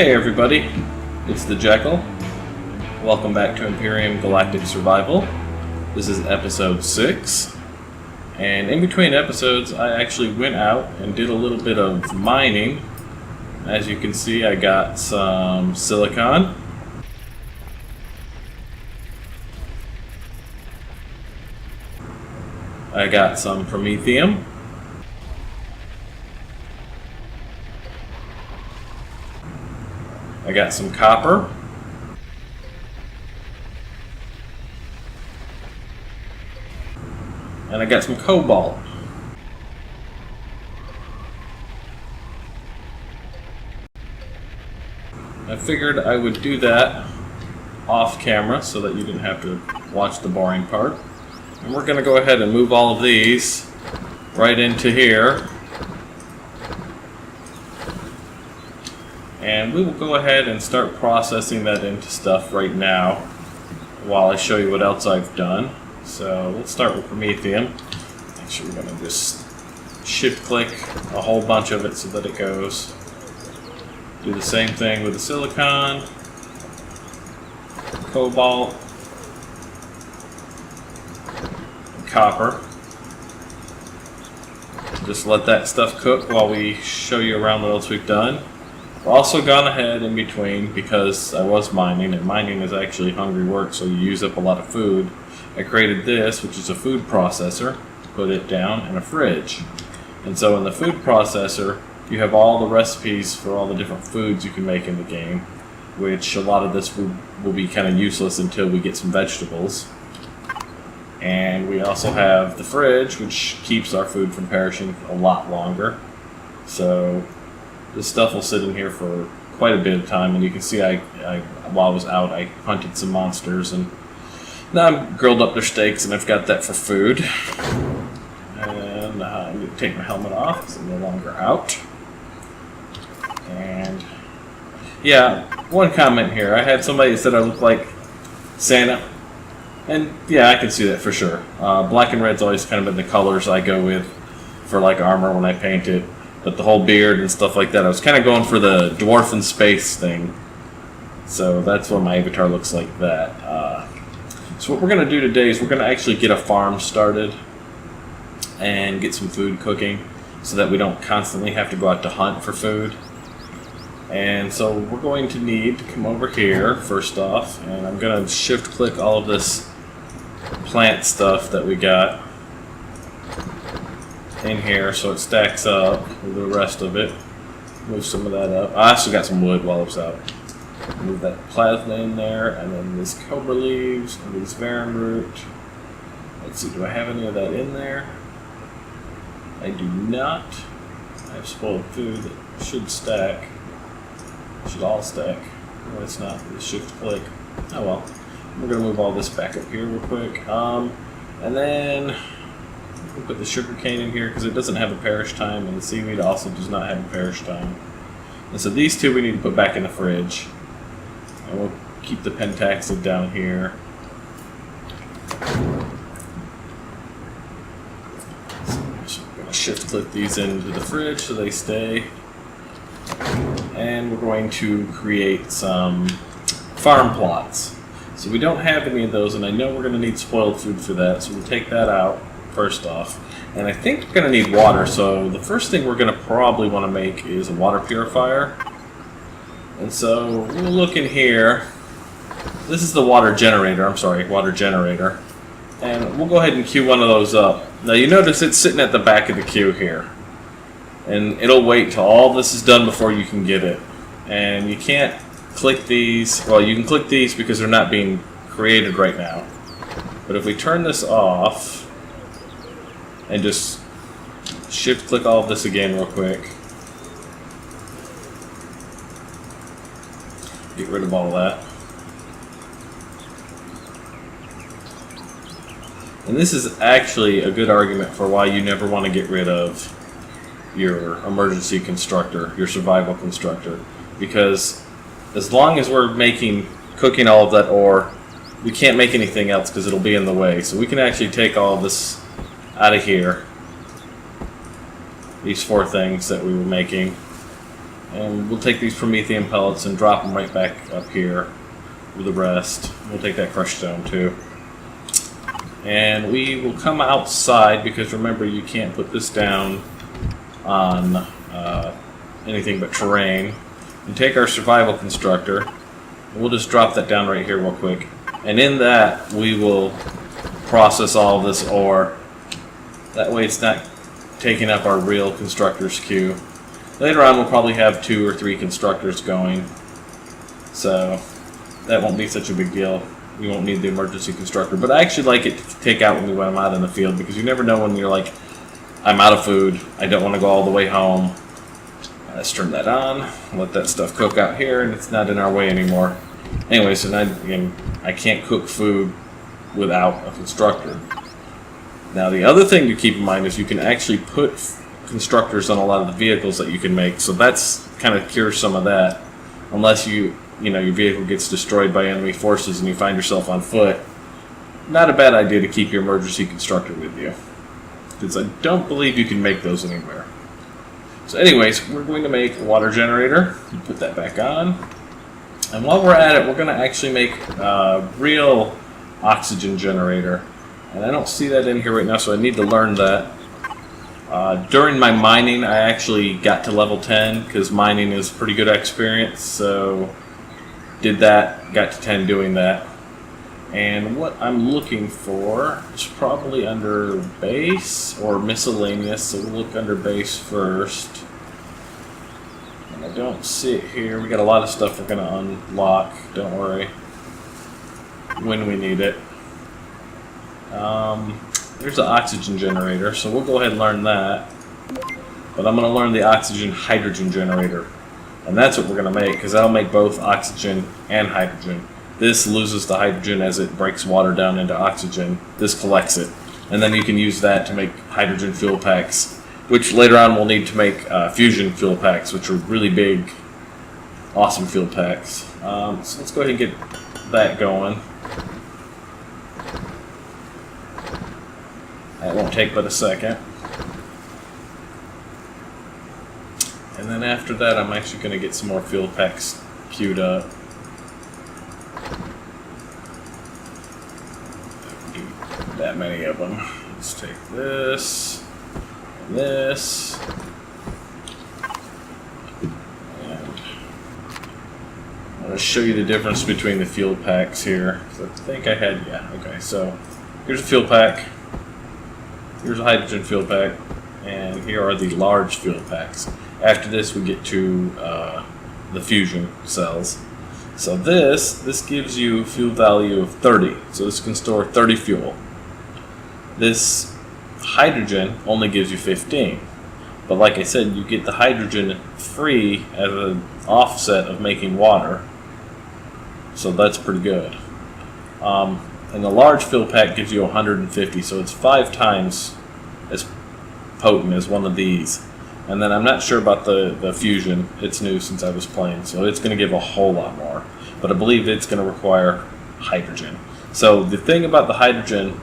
Hey everybody, it's the Jekyll. Welcome back to Empyrion Galactic Survival. This is episode 6. And in between episodes, I actually went out and did a little bit of mining. As you can see, I got some silicon. I got some promethium. I got some copper. And I got some cobalt. I figured I would do that off camera so that you didn't have to watch the boring part. And we're going to go ahead and move all of these right into here. And we will go ahead and start processing that into stuff right now while I show you what else I've done. So let's start with promethium. Actually, we're going to just shift click a whole bunch of it so that it goes. Do the same thing with the silicon, cobalt, and copper. Just let that stuff cook while we show you around what else we've done. I've also gone ahead in between because I was mining, and mining is actually hungry work, so you use up a lot of food. I created this, which is a food processor, put it down in a fridge. And so in the food processor, you have all the recipes for all the different foods you can make in the game, which a lot of this will be kind of useless until we get some vegetables. And we also have the fridge, which keeps our food from perishing a lot longer. So this stuff will sit in here for quite a bit of time, and you can see while I was out, I hunted some monsters, and now I've grilled up their steaks, and I've got that for food. And I'm going to take my helmet off because I'm no longer out. And yeah, one comment here. I had somebody that said I look like Santa, and yeah, I can see that for sure. Black and red's always kind of been the colors I go with for like armor when I paint it. But the whole beard and stuff like that, I was kind of going for the dwarf in space thing. So that's why my avatar looks like that. So what we're going to do today is we're going to actually get a farm started and get some food cooking so that we don't constantly have to go out to hunt for food. And so we're going to need to come over here first off, and I'm going to shift click all of this plant stuff that we got in here so it stacks up with the rest of it. Move some of that up. I also got some wood while I was out. Move that plasma in there, and then this cobra leaves, and this varum root. Let's see, do I have any of that in there? I do not. I have spoiled food that should stack. Should all stack. No, it's not. Just shift click. Oh well. We're going to move all this back up here real quick. And then we'll put the sugar cane in here because it doesn't have a perish time, and the seaweed also does not have a perish time. And so these two we need to put back in the fridge. And we'll keep the pentaxid down here. So I'm going to shift click these into the fridge so they stay. And we're going to create some farm plots. So we don't have any of those, and I know we're going to need spoiled food for that, so we'll take that out first off. And I think we're going to need water, so the first thing we're going to probably want to make is a water purifier. And so we'll look in here. This is the water generator, water generator. And we'll go ahead and queue one of those up. Now you notice it's sitting at the back of the queue here. And it'll wait till all this is done before you can get it. And you can't click these. Well, you can click these because they're not being created right now. But if we turn this off and just shift click all of this again real quick, get rid of all that. And this is actually a good argument for why you never want to get rid of your emergency constructor, your survival constructor, because as long as we're cooking all of that ore, we can't make anything else because it'll be in the way. So we can actually take all this out of here, these 4 things that we were making, And we'll take these Promethean pellets and drop them right back up here with the rest. We'll take that crushed stone too. And we will come outside, because remember, you can't put this down on anything but terrain. And take our survival constructor. And we'll just drop that down right here real quick. And in that, we will process all of this ore. That way it's not taking up our real constructor's queue. Later on, we'll probably have 2 or 3 constructors going. So that won't be such a big deal. We won't need the emergency constructor. But I actually like it to take out when I'm out in the field, because you never know when you're like, I'm out of food, I don't want to go all the way home. Let's turn that on, let that stuff cook out here, and it's not in our way anymore. Anyway, so now, again, I can't cook food without a constructor. Now, the other thing to keep in mind is you can actually put constructors on a lot of the vehicles that you can make, so that's kind of cures some of that. Unless your vehicle gets destroyed by enemy forces and you find yourself on foot, not a bad idea to keep your emergency constructor with you, because I don't believe you can make those anywhere. So anyways, we're going to make a water generator. Put that back on. And while we're at it, we're going to actually make a real oxygen generator. And I don't see that in here right now, so I need to learn that. During my mining, I actually got to level 10, because mining is pretty good experience, so did that, got to 10 doing that. And what I'm looking for is probably under base or miscellaneous, so we'll look under base first. And I don't see it here. We got a lot of stuff we're going to unlock, don't worry, when we need it. There's the oxygen generator, so we'll go ahead and learn that. But I'm going to learn the oxygen hydrogen generator. And that's what we're going to make, because that'll make both oxygen and hydrogen. This loses the hydrogen as it breaks water down into oxygen. This collects it. And then you can use that to make hydrogen fuel packs, which later on we'll need to make fusion fuel packs, which are really big, awesome fuel packs. So let's go ahead and get that going. That won't take but a second. And then after that, I'm actually going to get some more fuel packs queued up. That many of them. Let's take this, and this, and I'm going to show you the difference between the fuel packs here. So I think I had, yeah, okay, so here's a fuel pack, here's a hydrogen fuel pack, and here are the large fuel packs. After this, we get to the fusion cells. So this gives you fuel value of 30, so this can store 30 fuel. This hydrogen only gives you 15, but like I said, you get the hydrogen free as an offset of making water, so that's pretty good. And the large fuel pack gives you 150, so it's 5 times as potent as one of these. And then I'm not sure about the fusion. It's new since I was playing, so it's going to give a whole lot more, but I believe it's going to require hydrogen. So the thing about the hydrogen,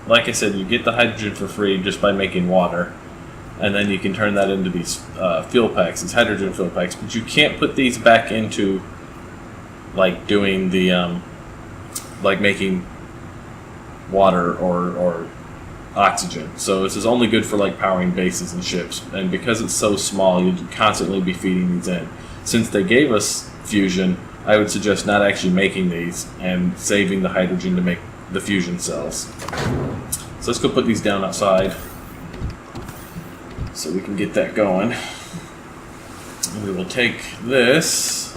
like I said, you get the hydrogen for free just by making water, and then you can turn that into these fuel packs, these hydrogen fuel packs. But you can't put these back into like doing the like making water or oxygen. So this is only good for like powering bases and ships. And because it's so small, you'd constantly be feeding these in. Since they gave us fusion, I would suggest not actually making these and saving the hydrogen to make the fusion cells. So let's go put these down outside so we can get that going. And we will take this.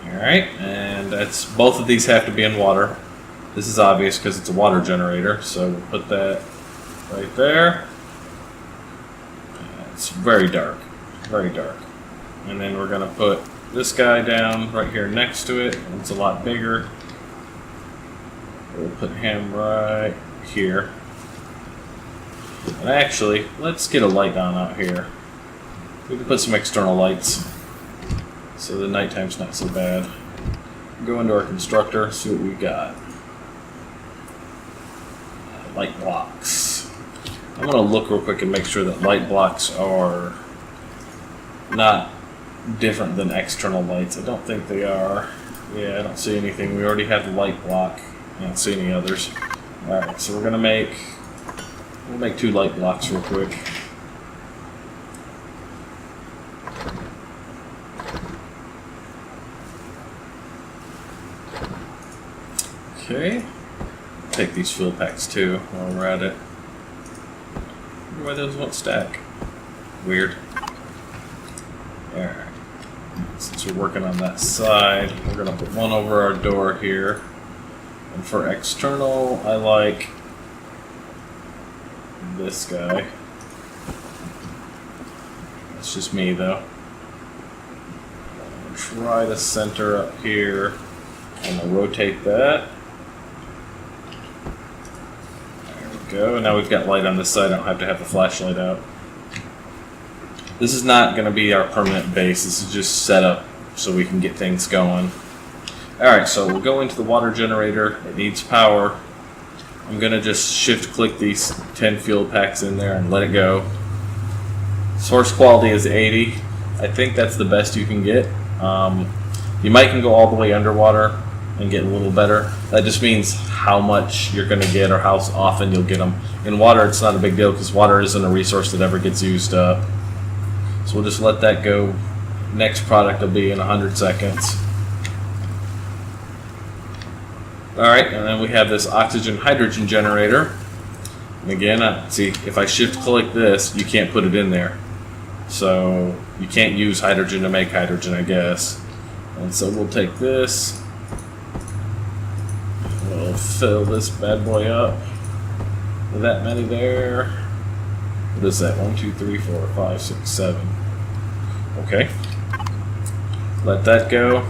Alright, and that's both of these have to be in water. This is obvious because it's a water generator, so we'll put that right there. It's very dark, very dark. And then we're going to put this guy down right here next to it. It's a lot bigger. We'll put him right here. And actually, let's get a light on out here. We can put some external lights so the nighttime's not so bad. Go into our constructor, see what we got. Light blocks. I'm going to look real quick and make sure that light blocks are not different than external lights. I don't think they are. Yeah, I don't see anything. We already have the light block. I don't see any others. Alright, so we'll make 2 light blocks real quick. Okay. Take these fuel packs too while we're at it. I wonder why those won't stack. Weird. Alright. Since we're working on that side, we're going to put one over our door here. And for external, I like this guy. That's just me though. I'll try to center up here. I'm going to rotate that. There we go. Now we've got light on this side. I don't have to have the flashlight out. This is not going to be our permanent base. This is just set up so we can get things going. Alright, so we'll go into the water generator. It needs power. I'm going to just shift-click these 10 fuel packs in there and let it go. Source quality is 80. I think that's the best you can get. You might can go all the way underwater and get a little better. That just means how much you're going to get or how often you'll get them. In water, it's not a big deal because water isn't a resource that ever gets used up. So we'll just let that go. Next product will be in 100 seconds. Alright, and then we have this oxygen-hydrogen generator. And again, see, if I shift-click this, you can't put it in there. So you can't use hydrogen to make hydrogen, I guess. And so we'll take this. We'll fill this bad boy up. With that many there. What is that? 1, 2, 3, 4, 5, 6, 7. Okay. Let that go.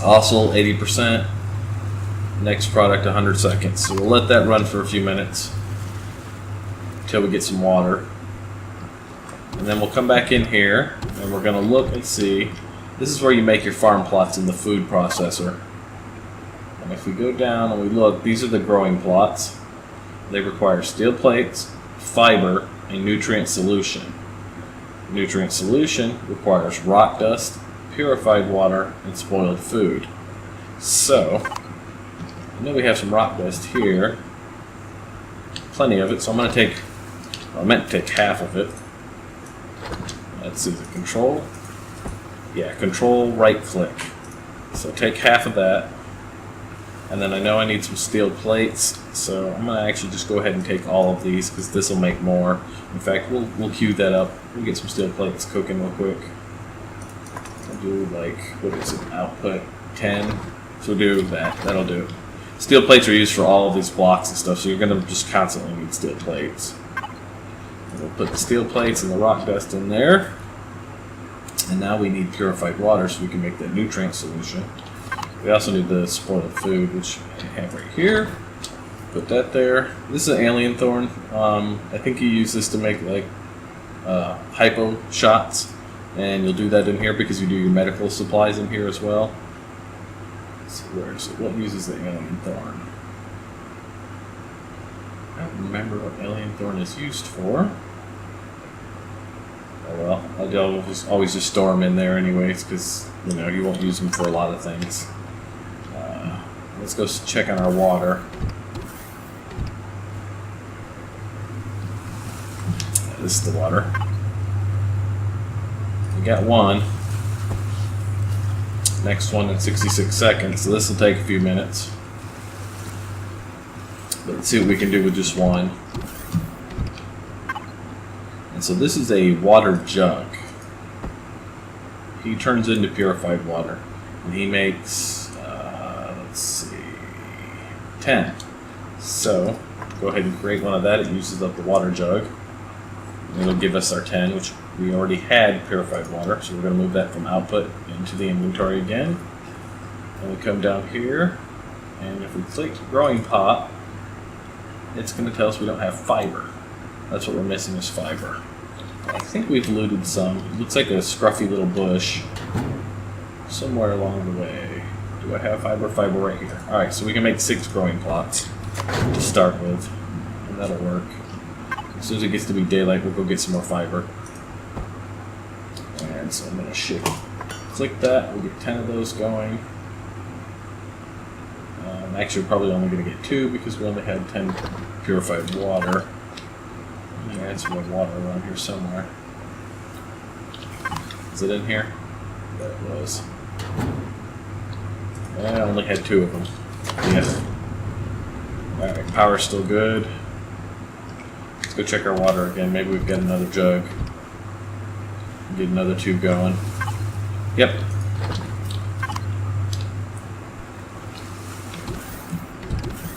Also 80%. Next product 100 seconds. So we'll let that run for a few minutes until we get some water. And then we'll come back in here and we're going to look and see. This is where you make your farm plots in the food processor. And if we go down and we look, these are the growing plots. They require steel plates, fiber, and nutrient solution. Nutrient solution requires rock dust, purified water, and spoiled food. So, I know we have some rock dust here. Plenty of it, so I'm going to take, well, I meant to take half of it. Let's see, the control. Yeah, control right click. So take half of that. And then I know I need some steel plates, so I'm going to actually just go ahead and take all of these because this will make more. In fact, we'll queue that up. We'll get some steel plates cooking real quick. We'll do like, what is it, output 10. So we'll do that. That'll do it. Steel plates are used for all of these blocks and stuff, so you're going to just constantly need steel plates. And we'll put the steel plates and the rock dust in there. And now we need purified water so we can make that nutrient solution. We also need the spoiled food, which I have right here. Put that there. This is an alien thorn. I think you use this to make like hypo shots, and you'll do that in here because you do your medical supplies in here as well. So where is it? What uses the alien thorn? I don't remember what alien thorn is used for. Oh well, I'll always just store them in there anyways because you won't use them for a lot of things. Let's go check on our water. This is the water. We got one. Next one in 66 seconds, so this will take a few minutes. But let's see what we can do with just one. And so this is a water jug. He turns into purified water. And he makes, let's see, 10. So, go ahead and create one of that. It uses up the water jug. And it'll give us our 10, which we already had purified water. So we're going to move that from output into the inventory again. And we come down here. And if we click growing pot, it's going to tell us we don't have fiber. That's what we're missing is fiber. I think we've looted some. It looks like a scruffy little bush somewhere along the way. Do I have fiber? Fiber right here. Alright, so we can make 6 growing plots to start with. And that'll work. As soon as it gets to be daylight, we'll go get some more fiber. And so I'm going to shift click that, we'll get 10 of those going. Actually, we're probably only going to get 2 because we only had 10 purified water. I'm going to add some more water around here somewhere. Is it in here? There it was. I only had 2 of them. Yeah. Alright, power's still good. Let's go check our water again. Maybe we've got another jug. Get another 2 going. Yep.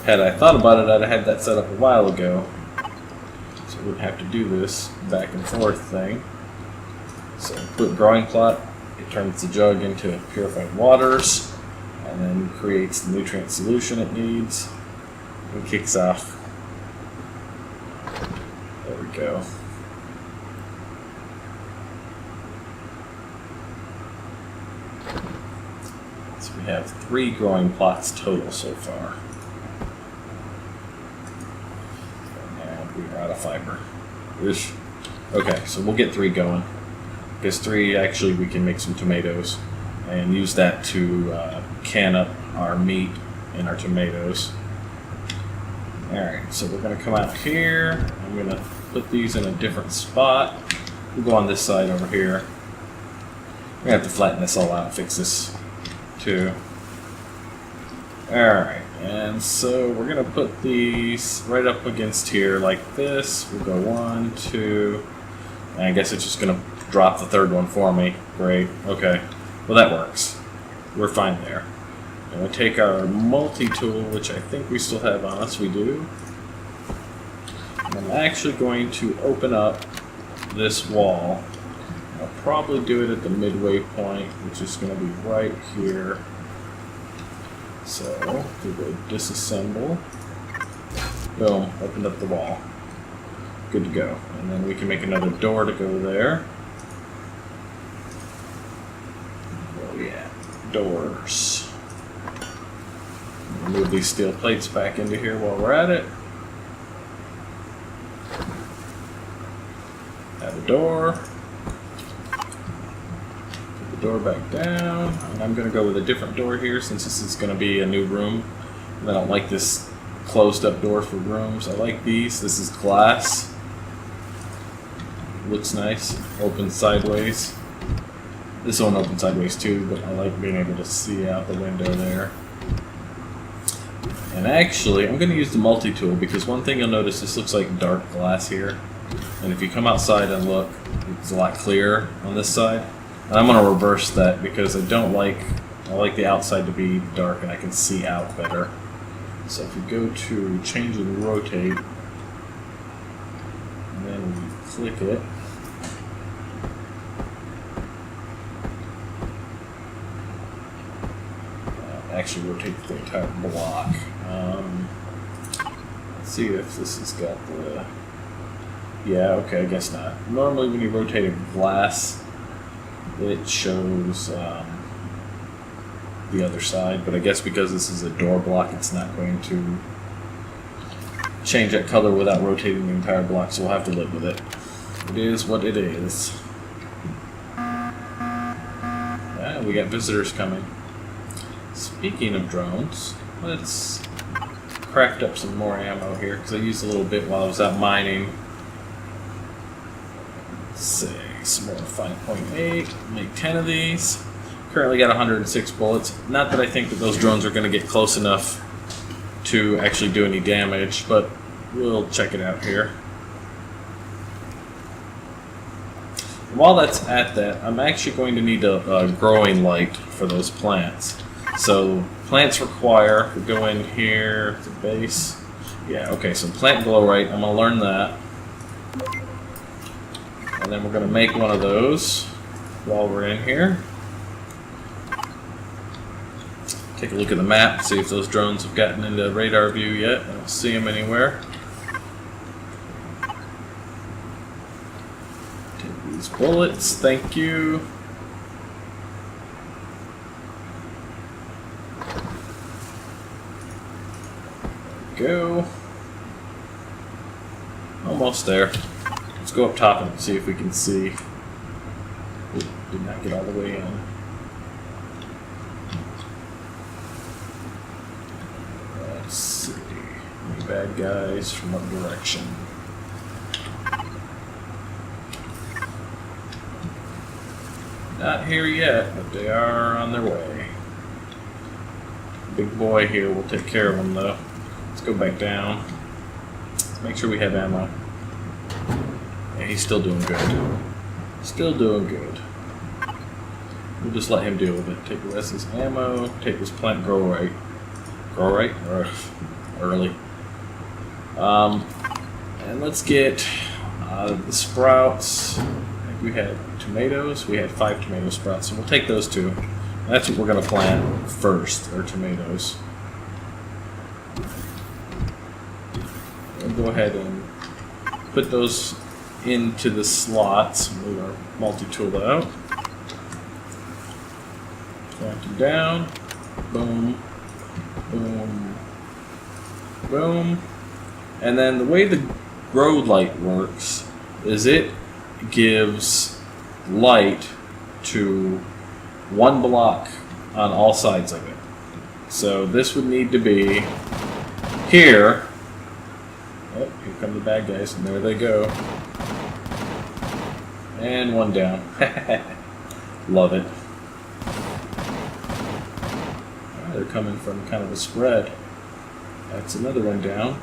Had I thought about it, I'd have had that set up a while ago. So we wouldn't have to do this back and forth thing. So put growing plot, it turns the jug into purified waters, and then creates the nutrient solution it needs, and kicks off. There we go. So we have 3 growing plots total so far. We're out of fiber. Ish. Okay, so we'll get 3 going. Because 3, actually, we can make some tomatoes and use that to can up our meat and our tomatoes. Alright, so we're going to come out here. I'm going to put these in a different spot. We'll go on this side over here. We're going to have to flatten this all out and fix this too. Alright, and so we're going to put these right up against here like this. We'll go 1, 2, and I guess it's just going to drop the 3rd one for me. Great, okay. Well, that works. We're fine there. And we'll take our multi-tool, which I think we still have on us. We do. And I'm actually going to open up this wall. I'll probably do it at the midway point, which is going to be right here. So, we go disassemble. Boom, opened up the wall. Good to go. And then we can make another door to go there. Where are we at? Doors. Move these steel plates back into here while we're at it. Add a door. Door back down, and I'm going to go with a different door here since this is going to be a new room. And I don't like this closed up door for rooms. I like these. This is glass. Looks nice. Opens sideways. This one opens sideways too, but I like being able to see out the window there. And actually, I'm going to use the multi-tool because one thing you'll notice, this looks like dark glass here. And if you come outside and look, it's a lot clearer on this side. And I'm going to reverse that because I like the outside to be dark and I can see out better. So if we go to change and rotate, and then we click it, actually rotate the entire block. Let's see if this has got the... Yeah, okay, I guess not. Normally when you rotate a glass, it shows the other side, but I guess because this is a door block, it's not going to change that color without rotating the entire block, so we'll have to live with it. It is what it is. Yeah, we got visitors coming. Speaking of drones, let's craft up some more ammo here, because I used a little bit while I was out mining. Let's see. Some more 5.8, make 10 of these. Currently got 106 bullets. Not that I think that those drones are going to get close enough to actually do any damage, but we'll check it out here. While that's at that, I'm actually going to need a growing light for those plants. So plants require, we go in here, the base. Yeah, okay, so plant glow light, I'm going to learn that. And then we're going to make one of those while we're in here. Take a look at the map, see if those drones have gotten into radar view yet. I don't see them anywhere. Take these bullets, thank you. There we go. Almost there. Let's go up top and see if we can see. Ooh, did not get all the way in. Let's see. Any bad guys from what direction? Not here yet, but they are on their way. Big boy here will take care of them though. Let's go back down. Let's make sure we have ammo. Yeah, he's still doing good. Still doing good. We'll just let him deal with it. Take the rest of his ammo, take his plant, grow right. Grow right? Early. And let's get the sprouts. I think we had tomatoes. We had 5 tomato sprouts, so we'll take those 2. That's what we're going to plant first, are tomatoes. We'll go ahead and put those into the slots. Move our multi-tool out. Plant them down. Boom. Boom. Boom. And then the way the grow light works is it gives light to 1 block on all sides of it. So this would need to be here. Oh, here come the bad guys, and there they go. And 1 down. Love it. Oh, they're coming from kind of a spread. That's another 1 down.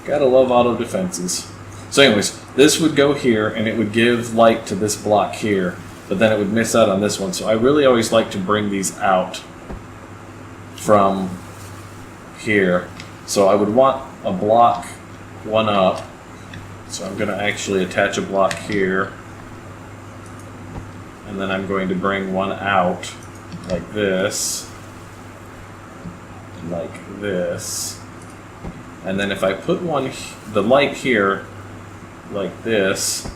Gotta love auto defenses. So anyways, this would go here, and it would give light to this block here, but then it would miss out on this one. So I really always like to bring these out from here. So I would want a block 1 up. So I'm going to actually attach a block here, and then I'm going to bring 1 out like this, and then if I put the light here like this,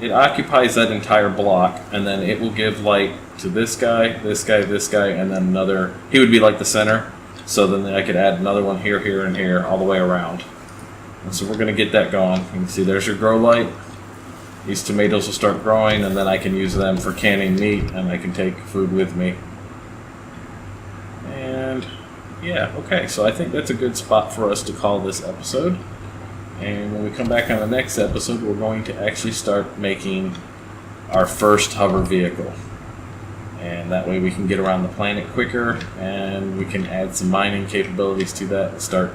it occupies that entire block, and then it will give light to this guy, this guy, this guy, and then another. He would be like the center, so then I could add another one here, here, and here, all the way around. And so we're going to get that going. You can see there's your grow light. These tomatoes will start growing, and then I can use them for canning meat, and I can take food with me. And yeah, okay, so I think that's a good spot for us to call this episode. And when we come back on the next episode, we're going to actually start making our first hover vehicle. And that way we can get around the planet quicker, and we can add some mining capabilities to that and start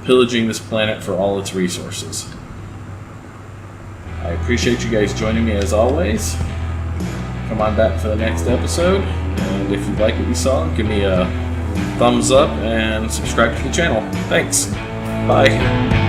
pillaging this planet for all its resources. I appreciate you guys joining me as always. Come on back for the next episode, and if you like what you saw, give me a thumbs up and subscribe to the channel. Thanks. Bye.